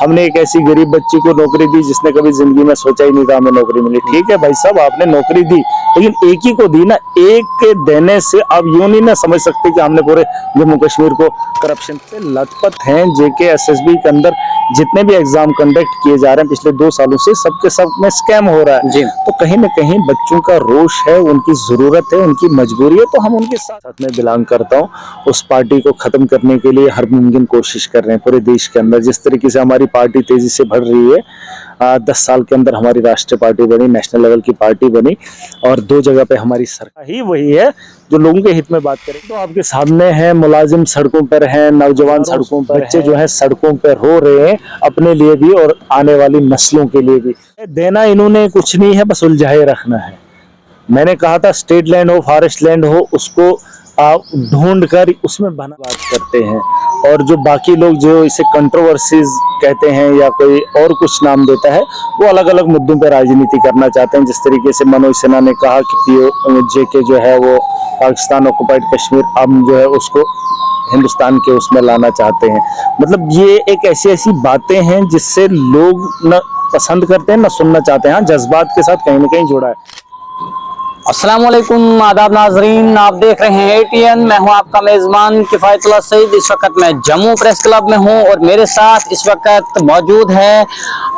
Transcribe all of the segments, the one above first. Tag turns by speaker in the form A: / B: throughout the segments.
A: हमने एक ऐसी गरीब बच्ची को नौकरी दी जिसने कभी जिंदगी में सोचा ही नहीं था हमें नौकरी मिली। ठीक है भाई साहब, आपने नौकरी दी, लेकिन एक ही को दी ना। एक के देने से आप यूं नहीं ना समझ सकते कि हमने पूरे जम्मू कश्मीर को करप्शन से लथपथ हैं। जेके एसएसबी के अंदर जितने भी एग्जाम कंडक्ट किए जा रहे हैं पिछले 2 सालों से, सबके सब में स्कैम हो रहा है जी। तो कहीं ना कहीं बच्चों का रोष है, उनकी जरूरत है, उनकी मजबूरी है, तो हम उनके साथ में बिलोंग करता हूँ। उस पार्टी को खत्म करने के लिए हर मुमकिन कोशिश कर रहे हैं पूरे देश के अंदर। जिस तरीके से हमारी पार्टी तेजी से बढ़ रही है, 10 साल के अंदर हमारी राष्ट्रीय पार्टी बनी, नेशनल लेवल की पार्टी बनी, और 2 जगह पे हमारी सरकार ही वही है जो लोगों के हित में बात करें। तो आपके सामने है, मुलाजिम सड़कों पर हैं, नौजवान सड़कों पर, बच्चे जो है सड़कों पर रो रहे हैं, अपने लिए भी और आने वाली नस्लों के लिए भी। देना इन्होंने कुछ नहीं है, बस उलझाए रखना है। मैंने कहा था स्टेट लैंड हो, फॉरेस्ट लैंड हो, उसको आप ढूंढ कर उसमें बना बात करते हैं। और जो बाकी लोग जो इसे कंट्रोवर्सीज कहते हैं या कोई और कुछ नाम देता है, वो अलग अलग मुद्दों पर राजनीति करना चाहते हैं। जिस तरीके से मनोज सिन्हा ने कहा कि जेके जो है वो पाकिस्तान ऑक्युपाइड कश्मीर, अब जो है उसको हिंदुस्तान के उसमें लाना चाहते हैं। मतलब ये एक ऐसी ऐसी बातें हैं जिससे लोग न पसंद करते हैं न सुनना चाहते हैं। जज्बात के साथ कहीं ना कहीं जुड़ा है।
B: अस्सलाम वालेकुम, आदाब नाजरीन, आप देख रहे हैं एटीएन। मैं हूं आपका मेजबान किफायतुल्लाह सईद। इस वक्त मैं जम्मू प्रेस क्लब में हूं और मेरे साथ इस वक्त मौजूद है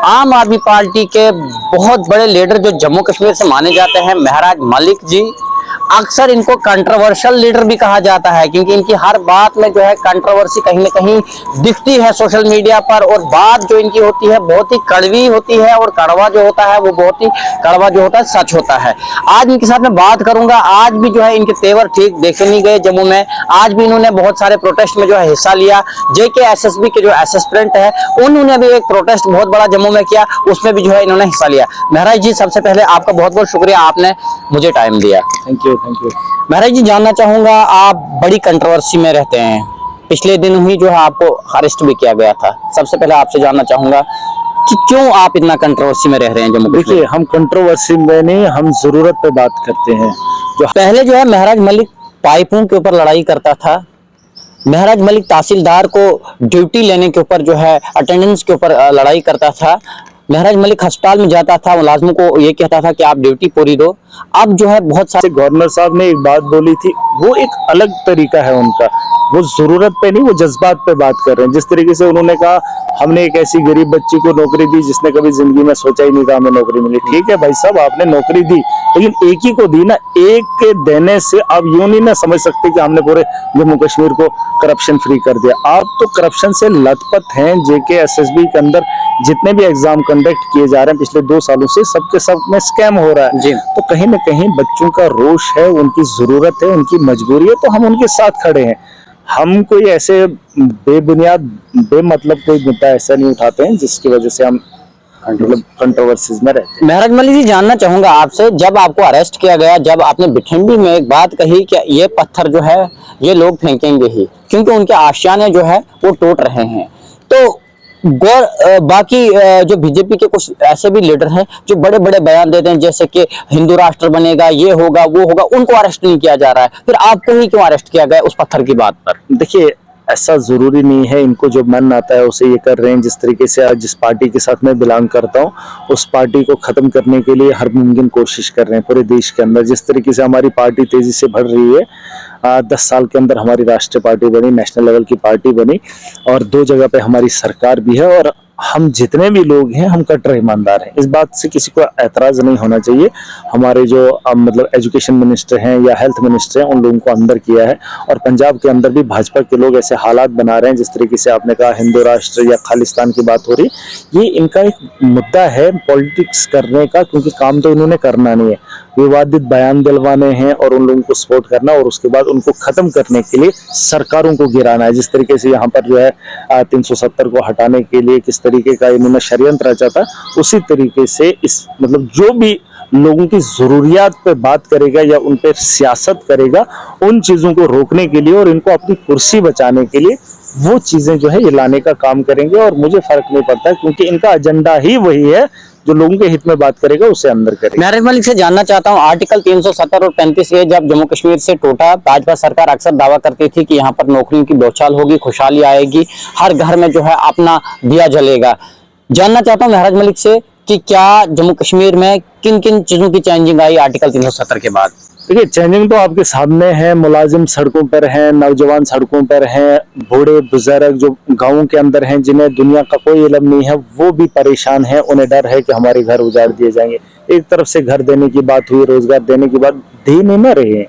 B: आम आदमी पार्टी के बहुत बड़े लीडर जो जम्मू कश्मीर से माने जाते हैं, महराज मलिक जी। अक्सर इनको कंट्रोवर्शियल लीडर भी कहा जाता है क्योंकि इनकी हर बात में जो है कंट्रोवर्सी कहीं ना कहीं दिखती है सोशल मीडिया पर, और बात जो इनकी होती है बहुत ही कड़वी होती है, और कड़वा जो होता है वो बहुत ही कड़वा जो होता है सच होता है। आज इनके साथ मैं बात करूंगा। आज भी जो है इनके तेवर ठीक देखे नहीं गए जम्मू में। आज भी इन्होंने बहुत सारे प्रोटेस्ट में जो है हिस्सा लिया। जेके एसएसबी के जो असिस्टेंट है उन्होंने भी एक प्रोटेस्ट बहुत बड़ा जम्मू में किया, उसमें भी जो है इन्होंने हिस्सा लिया। महराज जी, सबसे पहले आपका बहुत बहुत शुक्रिया, आपने मुझे टाइम दिया।
A: Thank you, thank you.
B: Maharaj ji, जानना चाहूंगा, आप बड़ी कंट्रोवर्सी में रहते हैं। पिछले दिन ही जो है आपको अरेस्ट भी किया गया था। सबसे पहले आपसे जानना चाहूंगा कि क्यों आप इतना कंट्रोवर्सी में रह रहे हैं जम्मू कश्मीर?
A: देखिए, हम कंट्रोवर्सी में नहीं, हम जरूरत पे बात करते हैं।
B: जो पहले जो है महराज मलिक पाइपों के ऊपर लड़ाई करता था। महराज मलिक तहसीलदार को ड्यूटी लेने के ऊपर जो है अटेंडेंस के ऊपर लड़ाई करता था। महराज मलिक अस्पताल में जाता था, मुलाजिमों को ये कहता था कि आप ड्यूटी पूरी दो। अब जो है बहुत सारे
A: गवर्नर साहब ने एक बात बोली थी, वो एक अलग तरीका है उनका। वो जरूरत पे नहीं, वो जज्बात पे बात कर रहे हैं। जिस तरीके से उन्होंने कहा हमने एक ऐसी गरीब बच्ची को नौकरी दी जिसने कभी जिंदगी में सोचा ही नहीं था हमें नौकरी मिली। ठीक है भाई साहब, आपने नौकरी दी, लेकिन एक ही को दी ना। एक के देने से आप यूं नहीं ना समझ सकते कि हमने पूरे जम्मू कश्मीर को करप्शन फ्री कर दिया। आप तो करप्शन से लथपथ हैं। जेके एसएसबी के अंदर जितने भी एग्जाम कंडक्ट किए जा रहे हैं पिछले 2 सालों से, सबके सब में स्कैम हो रहा है जी। तो कहीं ना कहीं बच्चों का रोष है, उनकी जरूरत है, उनकी मजबूरी है, तो हम उनके साथ खड़े हैं। हम कोई ऐसे बेबुनियाद बेमतलब कोई मुद्दा ऐसा नहीं उठाते हैं जिसकी वजह से हम मतलब कंट्रोवर्सीज में रहते हैं।
B: महराज मलिक जी, जानना चाहूंगा आपसे, जब आपको अरेस्ट किया गया, जब आपने भिठंडी में एक बात कही कि ये पत्थर जो है ये लोग फेंकेंगे ही क्योंकि उनके आशियाने जो है वो टूट रहे हैं, तो बाकी जो बीजेपी के कुछ ऐसे भी लीडर हैं जो बड़े बड़े बयान देते हैं जैसे कि हिंदू राष्ट्र बनेगा, ये होगा वो होगा, उनको अरेस्ट नहीं किया जा रहा है, फिर आपको ही क्यों अरेस्ट किया गया उस पत्थर की बात पर?
A: देखिए, ऐसा जरूरी नहीं है, इनको जो मन आता है उसे ये कर रहे हैं। जिस तरीके से आज जिस पार्टी के साथ मैं बिलोंग करता हूँ, उस पार्टी को खत्म करने के लिए हर मुमकिन कोशिश कर रहे हैं पूरे देश के अंदर। जिस तरीके से हमारी पार्टी तेजी से बढ़ रही है, 10 साल के अंदर हमारी राष्ट्रीय पार्टी बनी, नेशनल लेवल की पार्टी बनी, और 2 जगह पे हमारी सरकार भी है, और हम जितने भी लोग हैं हम कट्टर ईमानदार हैं। इस बात से किसी को एतराज नहीं होना चाहिए। हमारे जो मतलब एजुकेशन मिनिस्टर हैं या हेल्थ मिनिस्टर हैं, उन लोगों को अंदर किया है, और पंजाब के अंदर भी भाजपा के लोग ऐसे हालात बना रहे हैं। जिस तरीके से आपने कहा हिंदू राष्ट्र या खालिस्तान की बात हो रही, ये इनका एक मुद्दा है पॉलिटिक्स करने का, क्योंकि काम तो इन्होंने करना नहीं है, विवादित बयान दिलवाने हैं और उन लोगों को सपोर्ट करना, और उसके बाद उनको खत्म करने के लिए सरकारों को गिराना है। जिस तरीके से यहाँ पर जो है 370 को हटाने के लिए किस तरीके का इन्होंने षड्यंत्र रचा था, उसी तरीके से इस मतलब जो भी लोगों की जरूरियात पे बात करेगा या उन पे सियासत करेगा, उन चीजों को रोकने के लिए और इनको अपनी कुर्सी बचाने के लिए वो चीजें जो है ये लाने का काम करेंगे। और मुझे फर्क नहीं पड़ता क्योंकि इनका एजेंडा ही वही है जो लोगों के हित में बात करेगा उसे अंदर करेगा।
B: मैं अरज मलिक से जानना चाहता हूं, आर्टिकल 370 और 35A जब जम्मू कश्मीर से टूटा, भाजपा सरकार अक्सर दावा करती थी कि यहाँ पर नौकरियों की बौछार होगी, खुशहाली आएगी, हर घर में जो है अपना दिया जलेगा। जानना चाहता हूं महराज मलिक से कि क्या जम्मू कश्मीर में किन किन चीजों की चेंजिंग आई आर्टिकल 370 के बाद?
A: देखिए, चेंजिंग तो आपके सामने है। मुलाजिम सड़कों पर हैं, नौजवान सड़कों पर हैं, बूढ़े बुजुर्ग जो गाँव के अंदर हैं जिन्हें दुनिया का कोई इल्म नहीं है वो भी परेशान हैं। उन्हें डर है कि हमारे घर उजाड़ दिए जाएंगे। एक तरफ से घर देने की बात हुई, रोजगार देने की बात, दे नहीं ना रहे हैं।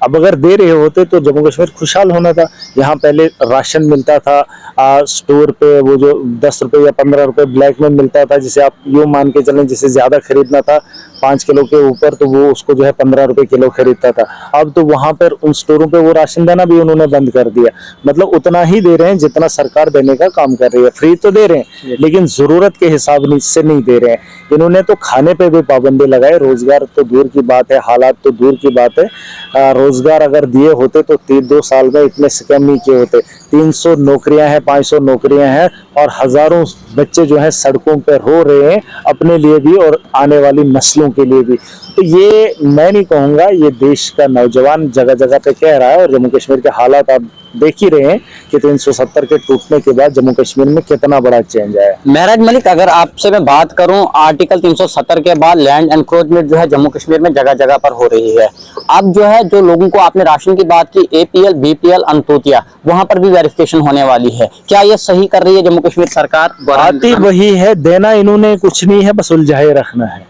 A: अब अगर दे रहे होते तो जम्मू कश्मीर खुशहाल होना था। यहाँ पहले राशन मिलता था स्टोर पे, वो जो 10 रुपए या 15 रुपए ब्लैक में मिलता था, जिसे आप यूं मान के चलें जिसे ज्यादा खरीदना था 5 किलो के ऊपर तो वो उसको जो है 15 रुपए किलो खरीदता था। अब तो वहां पर उन स्टोरों पे वो राशन देना भी उन्होंने बंद कर दिया। मतलब उतना ही दे रहे हैं जितना सरकार देने का काम कर रही है। फ्री तो दे रहे हैं लेकिन जरूरत के हिसाब से नहीं दे रहे हैं। इन्होंने तो खाने पे भी पाबंदी लगाई। रोजगार तो दूर की बात है, हालात तो दूर की बात है। रोजगार अगर दिए होते तो 2 साल में इतने स्कैम नहीं किए होते। 300 नौकरियां हैं, 500 नौकरियां हैं और हजारों बच्चे जो हैं सड़कों पर रो रहे हैं अपने लिए भी और आने वाली नस्लों के लिए भी। तो ये मैं नहीं कहूँगा, ये देश का नौजवान जगह जगह पे कह रहा है। और जम्मू कश्मीर के हालात आप देख ही रहे हैं कि 370 के टूटने के बाद जम्मू कश्मीर में कितना बड़ा चेंज आया।
B: महराज मलिक, अगर आपसे मैं बात करूं, आर्टिकल 370 के बाद लैंड एनक्रोचमेंट जो है जम्मू कश्मीर में जगह जगह पर हो रही है। अब जो है जो लोगों को आपने राशन की बात की, APL, BPL, अंत्योदया, वहां पर भी वेरिफिकेशन होने वाली है। क्या ये सही कर रही है जम्मू कश्मीर सरकार?
A: बात ही वही है, देना इन्होंने कुछ नहीं है, बस उलझाए रखना है।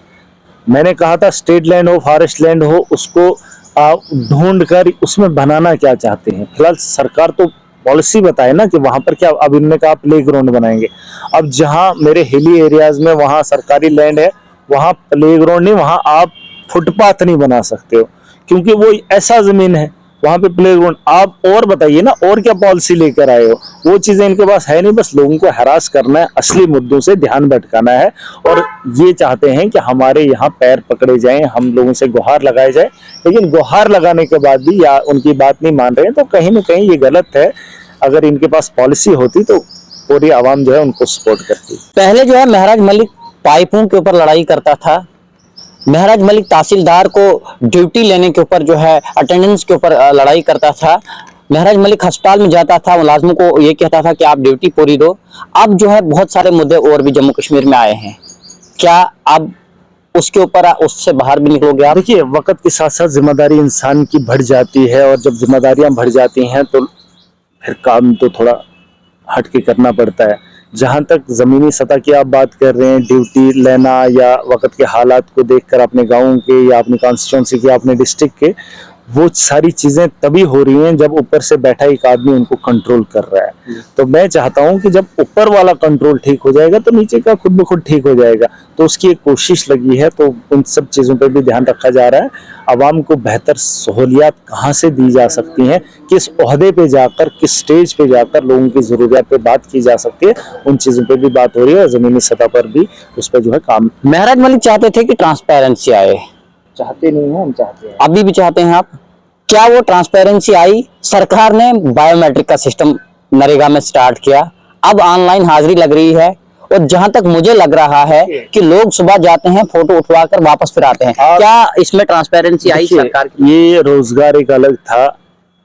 A: मैंने कहा था स्टेट लैंड हो, फॉरेस्ट लैंड हो, उसको ढूंढ कर उसमें बनाना क्या चाहते हैं। फिलहाल सरकार तो पॉलिसी बताए ना कि वहां पर क्या। अब इनने कहा प्ले ग्राउंड बनाएंगे। अब जहां मेरे हिली एरियाज में वहां सरकारी लैंड है, वहां प्ले ग्राउंड नहीं, वहां आप फुटपाथ नहीं बना सकते हो क्योंकि वो ऐसा जमीन है, वहां पे प्ले ग्राउंड। आप और बताइए ना, और क्या पॉलिसी लेकर आए हो? वो चीजें इनके पास है नहीं। बस लोगों को हरास करना है, असली मुद्दों से ध्यान भटकाना है। और ये चाहते हैं कि हमारे यहाँ पैर पकड़े जाएं, हम लोगों से गुहार लगाए जाए। लेकिन गुहार लगाने के बाद भी या उनकी बात नहीं मान रहे हैं तो कहीं ना कहीं ये गलत है। अगर इनके पास पॉलिसी होती तो पूरी आवाम जो है उनको सपोर्ट करती।
B: पहले जो है महराज मलिक पाइपों के ऊपर लड़ाई करता था। महराज मलिक तहसीलदार को ड्यूटी लेने के ऊपर जो है अटेंडेंस के ऊपर लड़ाई करता था। महराज मलिक अस्पताल में जाता था, मुलाजमों को ये कहता था कि आप ड्यूटी पूरी दो। अब जो है बहुत सारे मुद्दे और भी जम्मू कश्मीर में आए हैं। क्या अब उसके ऊपर उससे बाहर भी निकलोगे आप?
A: देखिए, वक्त के साथ साथ जिम्मेदारी इंसान की बढ़ जाती है और जब जिम्मेदारियां बढ़ जाती हैं तो फिर काम तो थोड़ा हट के करना पड़ता है। जहां तक जमीनी सतह की आप बात कर रहे हैं, ड्यूटी लेना या वक्त के हालात को देखकर अपने गाँव के या अपनी कॉन्स्टिट्यूंसी के, अपने डिस्ट्रिक्ट के, वो सारी चीजें तभी हो रही हैं जब ऊपर से बैठा एक आदमी उनको कंट्रोल कर रहा है। तो मैं चाहता हूं कि जब ऊपर वाला कंट्रोल ठीक हो जाएगा तो नीचे का खुद ब खुद ठीक हो जाएगा। तो उसकी एक कोशिश लगी है, तो उन सब चीजों पर भी ध्यान रखा जा रहा है। आवाम को बेहतर सहूलियात कहाँ से दी जा सकती हैं, किस ओहदे पे जाकर, किस स्टेज पे जाकर लोगों की जरूरियात पे बात की जा सकती है, उन चीजों पे भी बात हो रही है और जमीनी सतह पर भी उस पर जो है काम।
B: महराज मलिक चाहते थे कि ट्रांसपेरेंसी आए।
A: चाहते नहीं है, हम चाहते हैं।
B: अभी भी चाहते हैं आप? क्या वो ट्रांसपेरेंसी आई? सरकार ने बायोमेट्रिक का सिस्टम नरेगा में स्टार्ट किया, अब ऑनलाइन हाजिरी लग रही है। और जहां तक मुझे लग रहा है कि लोग सुबह जाते हैं, फोटो उठवाकर वापस फिर आते हैं। क्या इसमें ट्रांसपेरेंसी आई सरकार की?
A: ये रोजगार एक अलग था,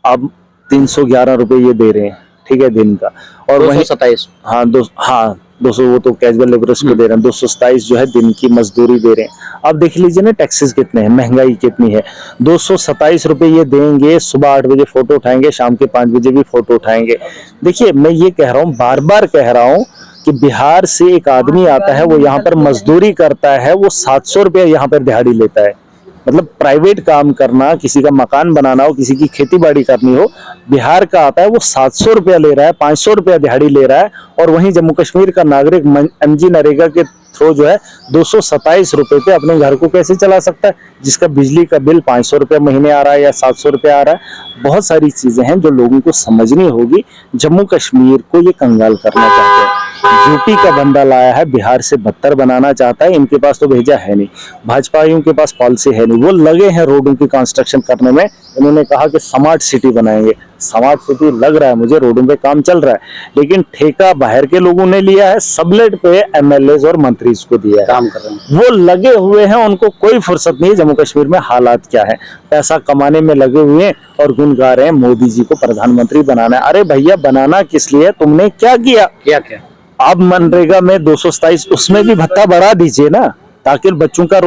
A: अब 311 रुपए ये दे रहे हैं, ठीक है, दिन का। और वही
B: 227।
A: हाँ 200 वो तो कैजुअल लेबरर्स को दे रहे हैं। 227 जो है दिन की मजदूरी दे रहे हैं। अब देख लीजिए ना टैक्सेस कितने हैं, महंगाई कितनी है। 227 रुपए ये देंगे, सुबह 8 बजे फोटो उठाएंगे, शाम के 5 बजे भी फोटो उठाएंगे। देखिए, मैं ये कह रहा हूँ, बार बार कह रहा हूँ कि बिहार से एक आदमी आता है, वो यहाँ पर मजदूरी करता है, वो 700 रुपया यहाँ पर दिहाड़ी लेता है। मतलब प्राइवेट काम करना, किसी का मकान बनाना हो, किसी की खेती बाड़ी करनी हो, बिहार का आता है वो 700 रुपया ले रहा है, 500 रुपया दिहाड़ी ले रहा है। और वहीं जम्मू कश्मीर का नागरिक MG नरेगा के थ्रू जो है 227 रुपए पे अपने घर को कैसे चला सकता है, जिसका बिजली का बिल 500 रुपया महीने आ रहा है या 700 रुपया आ रहा है। बहुत सारी चीजें हैं जो लोगों को समझनी होगी। जम्मू कश्मीर को ये कंगाल करना चाहते हैं। यूपी का बंदा लाया है, बिहार से बदतर बनाना चाहता है। इनके पास तो भेजा है नहीं, भाजपाइयों के पास पॉलिसी है नहीं। वो लगे हैं रोडों की कंस्ट्रक्शन करने में। इन्होंने कहा कि स्मार्ट सिटी बनाएंगे। स्मार्ट सिटी लग रहा है मुझे, रोडों पे काम चल रहा है, लेकिन ठेका बाहर के लोगों ने लिया है, सबलेट पे एमएलए और मंत्री को दिया है,
B: काम कर रहे हैं।
A: वो लगे हुए हैं। उनको कोई फुर्सत नहीं है जम्मू कश्मीर में हालात क्या है, पैसा कमाने में लगे हुए हैं और गुन गा रहे हैं मोदी जी को प्रधानमंत्री बनाना है। अरे भैया, बनाना किस लिए? तुमने क्या किया?
B: क्या क्या?
A: आप मनरेगा में 227 उसमें भी भत्ता बढ़ा दीजिए ना, ताकि बच्चों का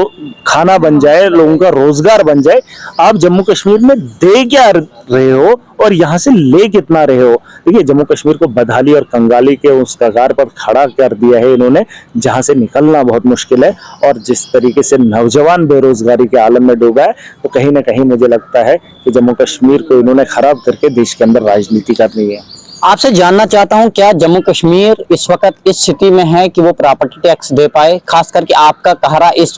A: खाना बन जाए, लोगों का रोजगार बन जाए। आप जम्मू कश्मीर में दे क्या रहे हो और यहाँ से ले कितना रहे हो? देखिए, जम्मू कश्मीर को बदहाली और कंगाली के उस कगार पर खड़ा कर दिया है इन्होंने, जहाँ से निकलना बहुत मुश्किल है। और जिस तरीके से नौजवान बेरोजगारी के आलम में डूबा है, तो कहीं ना कहीं मुझे लगता है कि जम्मू कश्मीर को इन्होंने खराब करके देश के अंदर राजनीति करनी है।
B: आपसे जानना चाहता हूं, क्या जम्मू कश्मीर इस वक्त इस स्थिति में है कि वो प्रॉपर्टी टैक्स दे पाए? खास करके आपका कहरा इस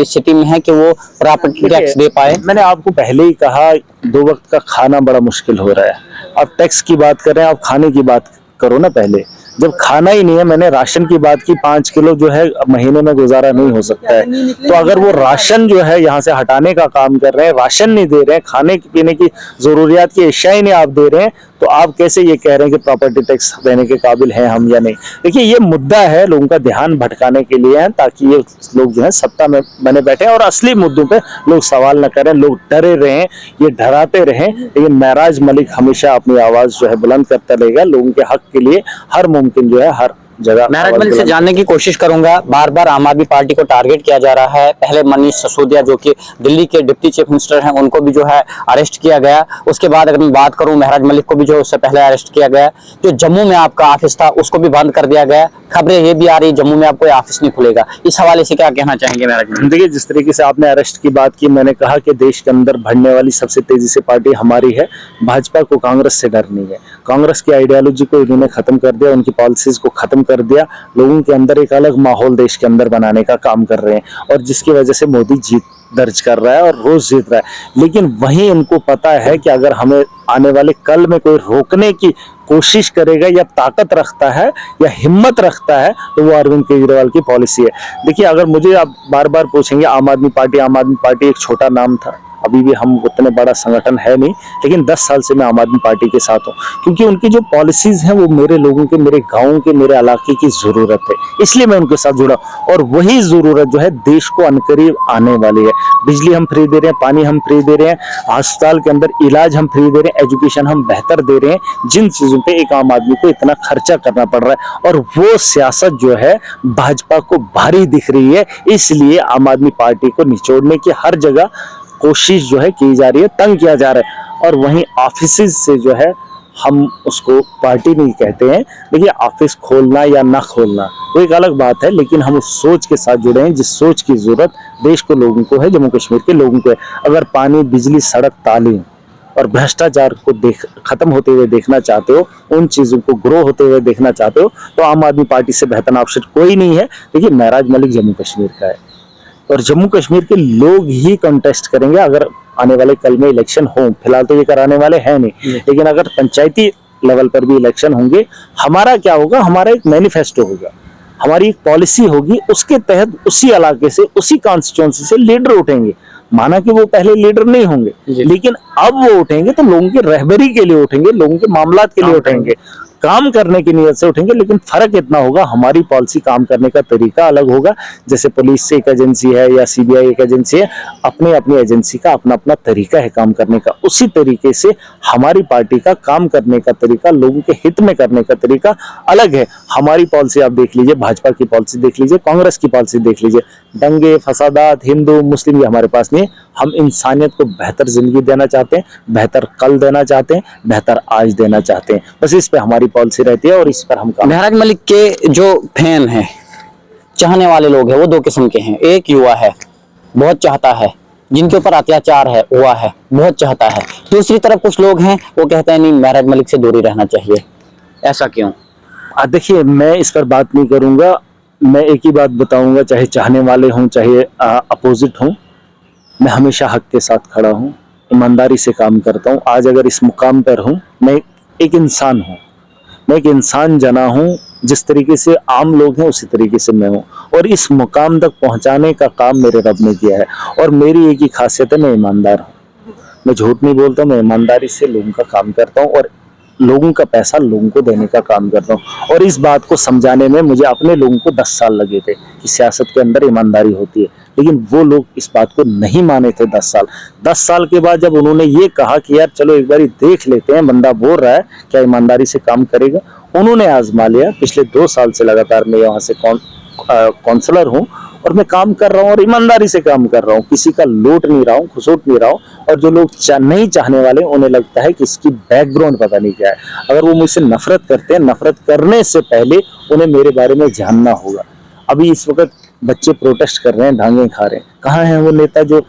B: स्थिति में है कि वो प्रॉपर्टी टैक्स दे पाए?
A: मैंने आपको पहले ही कहा, 2 वक्त का खाना बड़ा मुश्किल हो रहा है। आप टैक्स की बात कर रहे हैं, आप खाने की बात करो ना। पहले जब खाना ही नहीं है, मैंने राशन की बात की, 5 किलो जो है महीने में गुजारा नहीं हो सकता है। तो अगर वो राशन जो है यहाँ से हटाने का काम कर रहे हैं, राशन नहीं दे रहे हैं, खाने पीने की जरूरियात की अशियाएं नहीं आप दे रहे हैं, तो आप कैसे ये कह रहे हैं कि प्रॉपर्टी टैक्स देने के काबिल हैं हम या नहीं? देखिए, ये मुद्दा है लोगों का ध्यान भटकाने के लिए है, ताकि ये लोग जो है सत्ता में बने बैठे और असली मुद्दों पे लोग सवाल न करें, लोग डरे रहें, ये डराते रहें। लेकिन महराज मलिक हमेशा अपनी आवाज जो है बुलंद करता रहेगा लोगों के हक के लिए, हर मुमकिन जो है हर जगह।
B: महराज मलिक से जानने की कोशिश करूंगा। बार बार आम आदमी पार्टी को टारगेट किया जा रहा है। पहले मनीष सिसोदिया जो कि दिल्ली के डिप्टी चीफ मिनिस्टर हैं, उनको भी जो है अरेस्ट किया गया। उसके बाद अगर मैं बात करूं, महराज मलिक को भी जो उससे पहले अरेस्ट किया गया। जो जम्मू में आपका ऑफिस था उसको भी बंद कर दिया गया। खबरें ये भी आ रही जम्मू में आप कोई ऑफिस नहीं खुलेगा। इस हवाले से क्या कहना चाहेंगे महराज मलिक?
A: देखिए, जिस तरीके से आपने अरेस्ट की बात की, मैंने कहा कि देश के अंदर बढ़ने वाली सबसे तेजी से पार्टी हमारी है। भाजपा को कांग्रेस से डर नहीं है। कांग्रेस की आइडियोलॉजी को इन्होंने खत्म कर दिया, उनकी पॉलिसीज को खत्म कर दिया। लोगों के अंदर एक अलग माहौल देश के अंदर बनाने का काम कर रहे हैं, और जिसकी वजह से मोदी जीत दर्ज कर रहा है और रोज जीत रहा है। लेकिन वहीं इनको पता है कि अगर हमें आने वाले कल में कोई रोकने की कोशिश करेगा या ताकत रखता है या हिम्मत रखता है, तो वो अरविंद केजरीवाल की पॉलिसी है। देखिए, अगर मुझे आप बार बार पूछेंगे आम आदमी पार्टी एक छोटा नाम था, अभी भी हम उतने बड़ा संगठन है नहीं, लेकिन 10 साल से मैं आम आदमी पार्टी के साथ हूँ, क्योंकि उनकी जो पॉलिसीज हैं वो मेरे लोगों के, मेरे गाँव के, मेरे इलाके की जरूरत है, इसलिए मैं उनके साथ जुड़ा। और वही जरूरत जो है देश को अनकरीब आने वाली है। बिजली हम फ्री दे रहे हैं, पानी हम फ्री दे रहे हैं, अस्पताल के अंदर इलाज हम फ्री दे रहे हैं, एजुकेशन हम बेहतर दे रहे हैं, जिन चीजों पे एक आम आदमी को इतना खर्चा करना पड़ रहा है। और वो सियासत जो है भाजपा को भारी दिख रही है, इसलिए आम आदमी पार्टी को निचोड़ने की हर जगह कोशिश जो है की जा रही है, तंग किया जा रहा है। और वहीं ऑफिस से जो है, हम उसको पार्टी नहीं कहते हैं। देखिए, ऑफिस खोलना या ना खोलना वो एक अलग बात है, लेकिन हम उस सोच के साथ जुड़े हैं जिस सोच की जरूरत देश को, लोगों को है, जम्मू कश्मीर के लोगों को है। अगर पानी, बिजली, सड़क, तालीम और भ्रष्टाचार को खत्म होते हुए देखना चाहते हो, उन चीजों को ग्रो होते हुए देखना चाहते हो, तो आम आदमी पार्टी से बेहतर ऑप्शन कोई नहीं है। देखिए, महराज मलिक जम्मू कश्मीर का है और जम्मू कश्मीर के लोग ही कंटेस्ट करेंगे अगर आने वाले कल में इलेक्शन हो। फिलहाल तो ये कराने वाले हैं नहीं, लेकिन अगर पंचायती लेवल पर भी इलेक्शन होंगे, हमारा क्या होगा? हमारा एक मैनिफेस्टो होगा, हमारी एक पॉलिसी होगी, उसके तहत उसी इलाके से, उसी कॉन्स्टिट्यूएंसी से लीडर उठेंगे। माना कि वो पहले लीडर नहीं होंगे, लेकिन अब वो उठेंगे तो लोगों की रहबरी के लिए उठेंगे, लोगों के मामलात के लिए उठेंगे, काम करने की नीयत से उठेंगे। लेकिन फर्क इतना होगा, हमारी पॉलिसी, काम करने का तरीका अलग होगा। जैसे पुलिस एक एजेंसी है या सीबीआई एक एजेंसी है, अपनी अपनी एजेंसी का अपना अपना तरीका है काम करने का। उसी तरीके से हमारी पार्टी का काम करने का तरीका, लोगों के हित में करने का तरीका अलग है। हमारी पॉलिसी आप देख लीजिए, भाजपा की पॉलिसी देख लीजिए, कांग्रेस की पॉलिसी देख लीजिए, दंगे फसादात, हिंदू मुस्लिम, ये हमारे पास नहीं है। हम इंसानियत को बेहतर जिंदगी देना चाहते हैं, बेहतर कल देना चाहते हैं, बेहतर आज देना चाहते हैं। बस इस पे हमारी पॉलिसी रहती है और इस पर हम काम।
B: महराज मलिक के जो फैन हैं, चाहने वाले लोग हैं, वो दो किस्म के हैं। एक युवा है, बहुत चाहता है, जिनके ऊपर अत्याचार है हुआ है, बहुत चाहता है। दूसरी तरफ कुछ लोग हैं, वो कहते हैं नहीं, महराज मलिक से दूरी रहना चाहिए। ऐसा क्यों?
A: देखिए, मैं इस पर बात नहीं करूंगा। मैं एक ही बात बताऊंगा, चाहे चाहने वाले हों, चाहे अपोजिट हों, मैं हमेशा हक के साथ खड़ा हूं, ईमानदारी से काम करता हूं। आज अगर इस मुकाम पर हूं, मैं एक इंसान हूं, मैं एक इंसान जना हूँ, जिस तरीके से आम लोग हैं उसी तरीके से मैं हूँ, और इस मुकाम तक पहुंचाने का काम मेरे रब ने किया है। और मेरी एक ही खासियत है, मैं ईमानदार हूँ। मैं झूठ नहीं बोलता, मैं ईमानदारी से लोगों का काम करता हूँ और लोगों का पैसा लोगों को देने का काम करता हूँ। और इस बात को समझाने में मुझे अपने लोगों को 10 साल लगे थे कि सियासत के अंदर ईमानदारी होती है, लेकिन वो लोग इस बात को नहीं माने थे 10 साल के बाद जब उन्होंने ये कहा कि यार चलो एक बार देख लेते हैं, बंदा बोल रहा है क्या ईमानदारी से काम करेगा, उन्होंने आजमा लिया। पिछले 2 साल से लगातार मैं यहाँ से काउंसलर हूँ और मैं काम कर रहा हूँ और ईमानदारी से काम कर रहा हूँ, किसी का लूट नहीं रहा हूँ, खसोट नहीं रहा हूँ। और जो लोग नहीं चाहने वाले, उन्हें लगता है कि इसकी बैकग्राउंड पता नहीं क्या है। अगर वो मुझसे नफरत करते हैं, नफरत करने से पहले उन्हें मेरे बारे में जानना होगा। अभी इस वक्त बच्चे प्रोटेस्ट कर रहे हैं, डांगे खा रहे हैं, कहाँ हैं वो नेता जो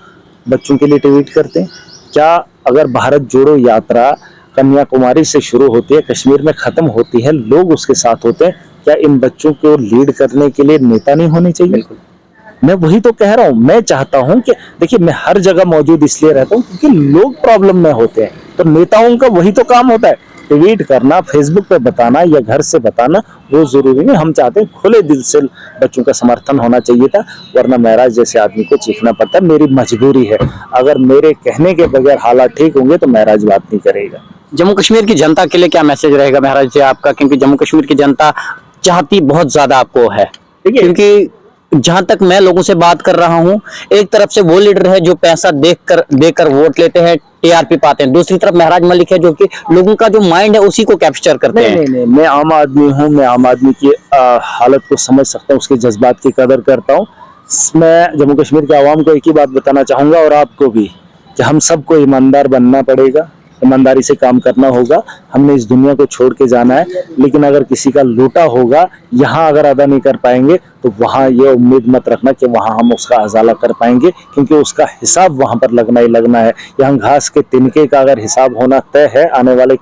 A: बच्चों के लिए ट्वीट करते हैं? क्या अगर भारत जोड़ो यात्रा कन्याकुमारी से शुरू होती है, कश्मीर में खत्म होती है, लोग उसके साथ होते हैं, क्या इन बच्चों को लीड करने के लिए नेता नहीं होने चाहिए? मैं वही तो कह रहा हूं। मैं चाहता हूं कि देखिए, मैं हर जगह मौजूद इसलिए रहता हूं क्योंकि लोग प्रॉब्लम में होते हैं, तो नेताओं का वही तो काम होता है, ट्वीट करना, फेसबुक पे बताना या घर से बताना, वो जरूरी नहीं। हम चाहते हैं खुले दिल से बच्चों का समर्थन होना चाहिए था, वरना महराज जैसे आदमी को चीखना पड़ता है। मेरी मजबूरी है, अगर मेरे कहने के बगैर हालात ठीक होंगे तो महराज बात नहीं करेगा।
B: जम्मू कश्मीर की जनता के लिए क्या मैसेज रहेगा महराज जी आपका, क्योंकि जम्मू कश्मीर की जनता चाहती बहुत ज्यादा आपको है, क्योंकि जहां तक मैं लोगों से बात कर रहा हूं, एक तरफ से वो लीडर है जो पैसा देकर वोट लेते हैं, टीआरपी पाते हैं, दूसरी तरफ महराज मलिक है जो कि लोगों का जो माइंड है उसी को कैप्चर करते हैं।
A: नहीं, मैं आम आदमी हूँ, मैं आम आदमी की हालत को समझ सकता हूँ, उसके जज्बात की कदर करता हूँ। मैं जम्मू कश्मीर के आवाम को एक ही बात बताना चाहूंगा और आपको भी, कि हम सबको ईमानदार बनना पड़ेगा, ईमानदारी से काम करना होगा। हमने इस दुनिया को छोड़ के जाना है, लेकिन अगर किसी का लूटा होगा यहाँ अगर अदा नहीं कर पाएंगे तो वहाँ ये उम्मीद मत रखना कि वहाँ हम उसका अजाला कर पाएंगे, क्योंकि उसका हिसाब वहाँ पर लगना ही लगना है। यहाँ घास के तिनके का अगर हिसाब होना तय है, आने वाले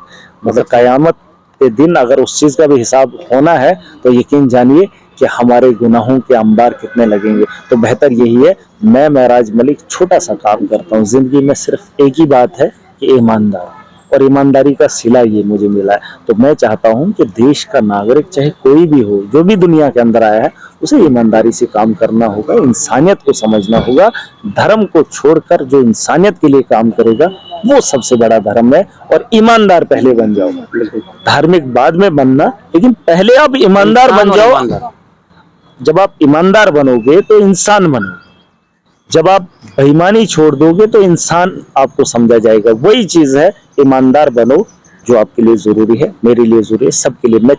A: मतलब कयामत के दिन अगर उस चीज का भी हिसाब होना है, तो यकीन जानिए कि हमारे गुनाहों के अंबार कितने लगेंगे। तो बेहतर यही है, मैं महराज मलिक छोटा सा काम करता हूँ जिंदगी में, सिर्फ एक ही बात है कि ईमानदार, और ईमानदारी का सिला ये मुझे मिला है। तो मैं चाहता हूं कि देश का नागरिक चाहे कोई भी हो, जो भी दुनिया के अंदर आया है, उसे ईमानदारी से काम करना होगा, इंसानियत को समझना होगा। धर्म को छोड़कर जो इंसानियत के लिए काम करेगा वो सबसे बड़ा धर्म है, और ईमानदार पहले बन जाओ, धार्मिक बाद में बनना, लेकिन पहले आप ईमानदार बन जाओ। जब आप ईमानदार बनोगे तो इंसान बनोगे, जब आप बेईमानी छोड़ दोगे तो इंसान आपको समझा जाएगा। वही चीज है, ईमानदार बनो, जो आपके लिए जरूरी है, मेरे लिए जरूरी है, सबके लिए। मैं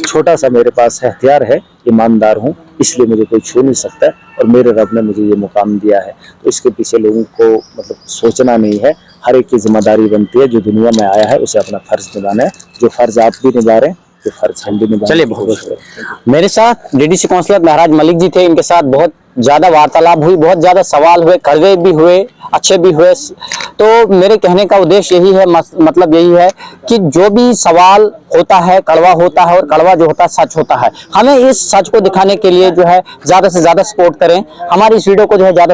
A: छोटा सा मेरे पास हथियार है, ईमानदार हूँ, इसलिए मुझे कोई छू नहीं सकता है, और मेरे रब ने मुझे ये मुकाम दिया है। तो इसके पीछे लोगों को मतलब सोचना नहीं है, हर एक की जिम्मेदारी बनती है, जो दुनिया में आया है उसे अपना फर्ज निभाना है। जो फर्ज आप भी निभा रहे हैं, जो फर्ज हम भी निभा रहे हैं।
B: चलिए, बहुत मेरे साथ डीडीसी काउंसलर महराज मलिक जी थे, इनके साथ बहुत ज्यादा वार्तालाप हुई, बहुत ज्यादा सवाल हुए, कड़वे भी हुए, अच्छे भी हुए। तो मेरे कहने का उद्देश्य यही है, मतलब यही है कि जो भी सवाल होता है कड़वा होता है, और कड़वा जो होता है सच होता है। हमें इस सच को दिखाने के लिए जो है ज्यादा से ज्यादा सपोर्ट करें, हमारी इस वीडियो को जो है ज्यादा